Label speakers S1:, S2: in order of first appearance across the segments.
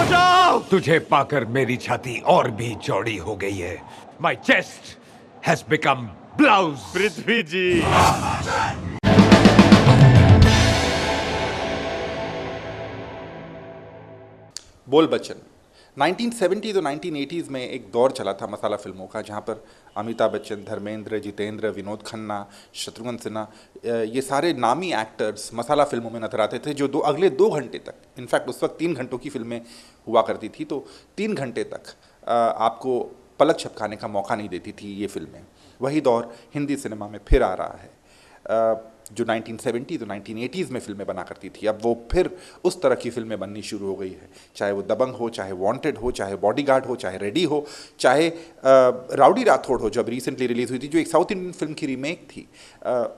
S1: बचाओ! तुझे पाकर मेरी छाती और भी चौड़ी हो गई है। My chest has become blouse.
S2: पृथ्वी जी।
S3: बोल बच्चन 1970s और 1980s में एक दौर चला था मसाला फिल्मों का, जहाँ पर अमिताभ बच्चन, धर्मेंद्र, जितेंद्र, विनोद खन्ना, शत्रुघ्न सिन्हा, ये सारे नामी एक्टर्स मसाला फिल्मों में नजर आते थे, जो अगले 2 घंटे तक, इनफैक्ट उस वक्त 3 घंटों की फिल्में हुआ करती थी, तो 3 घंटे तक आपको पलक झपकाने का मौका नहीं देती थी ये फिल्में। वही दौर हिंदी सिनेमा में फिर आ रहा है। जो 1970s और 1980s में फिल्में बना करती थी, अब वो फिर उस तरह की फिल्में बननी शुरू हो गई है। चाहे वो दबंग हो, चाहे वांटेड हो, चाहे बॉडीगार्ड हो, चाहे रेडी हो, चाहे राउडी राठौड़ हो, जो अब रिसेंटली रिलीज हुई थी, जो एक साउथ इंडियन फिल्म की रीमेक थी,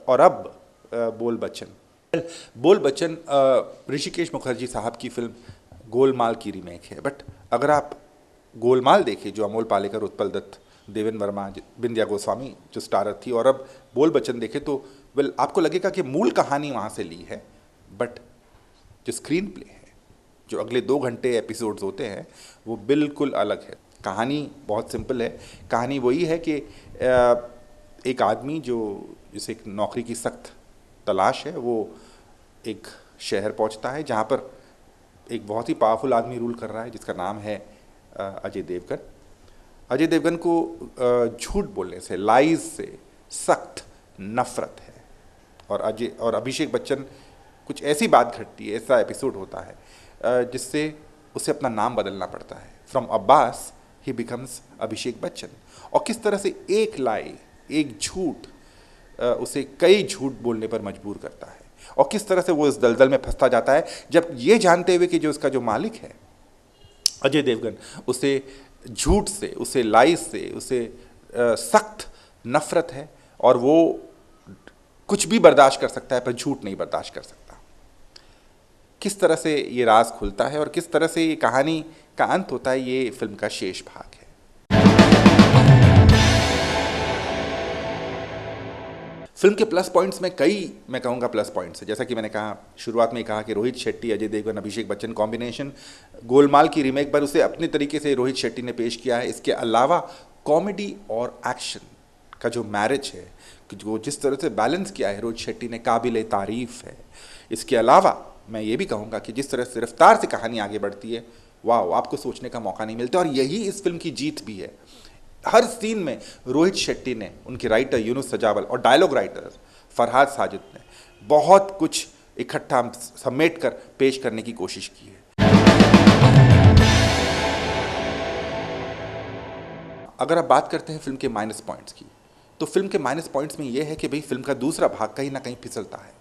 S3: और अब बोल बच्चन। बोल बच्चन ऋषिकेश मुखर्जी साहब की फिल्म गोलमाल की रीमेक है। बट अगर आप गोलमाल देखें, जो अमोल पालेकर, उत्पल दत्त, देवेंद्र वर्मा, बिंदिया गोस्वामी जो स्टारर थी, और अब बोल बच्चन देखें, तो आपको लगेगा कि मूल कहानी वहाँ से ली है, बट जो स्क्रीन प्ले है, जो अगले 2 घंटे एपिसोड्स होते हैं, वो बिल्कुल अलग है। कहानी बहुत सिंपल है। कहानी वही है कि एक आदमी जिसे एक नौकरी की सख्त तलाश है, वो एक शहर पहुँचता है जहाँ पर एक बहुत ही पावरफुल आदमी रूल कर रहा है, जिसका नाम है अजय देवगन। अजय देवगन को झूठ बोलने से, लाइज से सख्त नफरत है, और अभिषेक बच्चन, कुछ ऐसी बात घटती है, ऐसा एपिसोड होता है जिससे उसे अपना नाम बदलना पड़ता है। From Abbas he becomes Abhishek Bachchan. और किस तरह से एक लाई, एक झूठ उसे कई झूठ बोलने पर मजबूर करता है, और किस तरह से वो इस दलदल में फंसता जाता है, जब ये जानते हुए कि जो उसका जो मालिक है अजय देवगन, उसे झूठ से, उसे लाई से, उसे सख्त नफरत है, और वो कुछ भी बर्दाश्त कर सकता है पर झूठ नहीं बर्दाश्त कर सकता। किस तरह से ये राज खुलता है और किस तरह से ये कहानी का अंत होता है, ये फिल्म का शेष भाग है। फिल्म के प्लस पॉइंट्स में कई, मैं कहूँगा प्लस पॉइंट्स है। जैसा कि मैंने कहा, शुरुआत में कहा कि रोहित शेट्टी, अजय देवगन, अभिषेक बच्चन कॉम्बिनेशन गोलमाल की रीमेक पर उसे अपने तरीके से रोहित शेट्टी ने पेश किया है। इसके अलावा कॉमेडी और एक्शन का जो मैरिज है, जो जिस तरह से बैलेंस किया है रोहित शेट्टी ने, काबिल तारीफ है। इसके अलावा मैं ये भी कहूँगा कि जिस तरह से रफ्तार से कहानी आगे बढ़ती है, वाह, आपको सोचने का मौका नहीं मिलता, और यही इस फिल्म की जीत भी है। हर सीन में रोहित शेट्टी ने, उनके राइटर यूनुस सजावल और डायलॉग राइटर फरहाद साजिद ने बहुत कुछ इकट्ठा समेट कर पेश करने की कोशिश की है। अगर आप बात करते हैं फिल्म के माइनस पॉइंट्स की, तो फिल्म के माइनस पॉइंट्स में यह है कि भाई फिल्म का दूसरा भाग कहीं ना कहीं फिसलता है।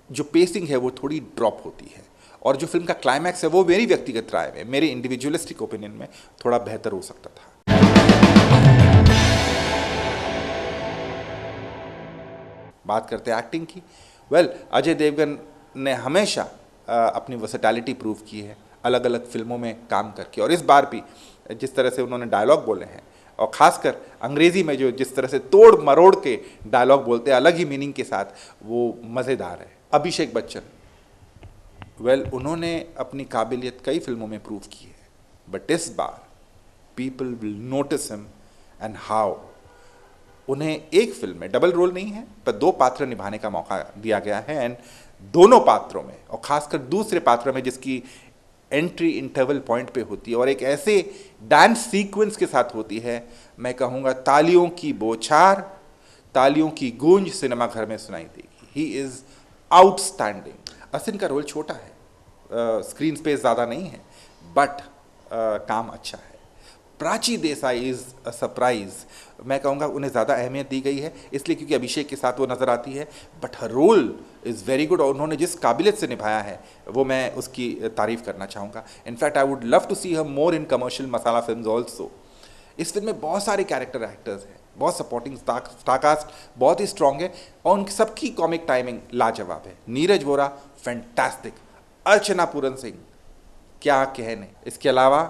S3: जो पेसिंग है वो थोड़ी ड्रॉप होती है, और जो फिल्म का क्लाइमैक्स है वो मेरी व्यक्तिगत राय में, मेरे इंडिविजुअलिस्टिक ओपिनियन में थोड़ा बेहतर हो सकता था। बात करते हैं एक्टिंग की। अजय देवगन ने हमेशा अपनी वर्सेटैलिटी प्रूव की है अलग अलग फिल्मों में काम करके, और इस बार भी जिस तरह से उन्होंने डायलॉग बोले हैं, और ख़ासकर अंग्रेज़ी में जो जिस तरह से तोड़ मरोड़ के डायलॉग बोलते हैं अलग ही मीनिंग के साथ, वो मज़ेदार है। अभिषेक बच्चन, उन्होंने अपनी काबिलियत कई फिल्मों में प्रूव की है, बट इस बार people will notice him and how. उन्हें एक फिल्म में डबल रोल नहीं है, पर 2 पात्र निभाने का मौका दिया गया है, एंड दोनों पात्रों में, और ख़ासकर दूसरे पात्र में जिसकी एंट्री इंटरवल पॉइंट पे होती है और एक ऐसे डांस सीक्वेंस के साथ होती है, मैं कहूँगा तालियों की बौछार, तालियों की गूंज सिनेमा घर में सुनाई देगी। He is outstanding. असिन का रोल छोटा है, स्क्रीन स्पेस ज़्यादा नहीं है, बट काम अच्छा है। Prachi Desai is a surprise. मैं कहूँगा उन्हें ज़्यादा अहमियत दी गई है इसलिए क्योंकि अभिषेक के साथ वो नज़र आती है, but her role is very good, और उन्होंने जिस काबिलियत से निभाया है वो मैं उसकी तारीफ़ करना चाहूँगा। In fact I would love to see her more in commercial masala films also. इस फिल्म में बहुत सारे कैरेक्टर एक्टर्स हैं, बहुत सपोर्टिंग स्टारकास्ट बहुत ही स्ट्रॉन्ग है, और उन सबकी कॉमिक टाइमिंग लाजवाब है। नीरज वोरा फैंटास्टिक, अर्चना पूरन सिंह क्या कहने। इसके अलावा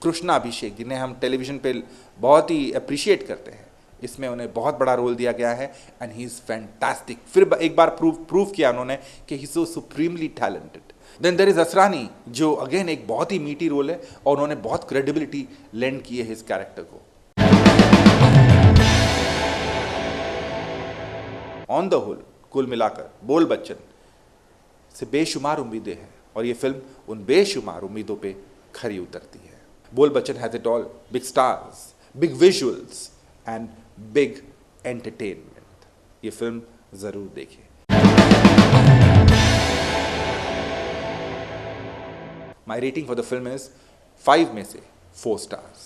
S3: कृष्णा अभिषेक, जिन्हें हम टेलीविज़न पे बहुत ही अप्रिशिएट करते हैं, इसमें उन्हें बहुत बड़ा रोल दिया गया है, एंड ही इज़ फैंटास्टिक। फिर एक बार प्रूव किया उन्होंने कि he so supremely talented. Then there is Asrani, जो अगेन एक बहुत ही मीटी रोल है और उन्होंने बहुत क्रेडिबिलिटी लेंड की है इस कैरेक्टर को। ऑन द होल, कुल मिलाकर बोल बच्चन से बेशुमार उम्मीदें हैं और ये फिल्म उन बेशुमार उम्मीदों पे खरी उतरती है। बोल Bachchan has it all, big stars, big visuals and big entertainment. ये फिल्म जरूर देखिए। माई rating for the film is 5 में से 4 स्टार्स।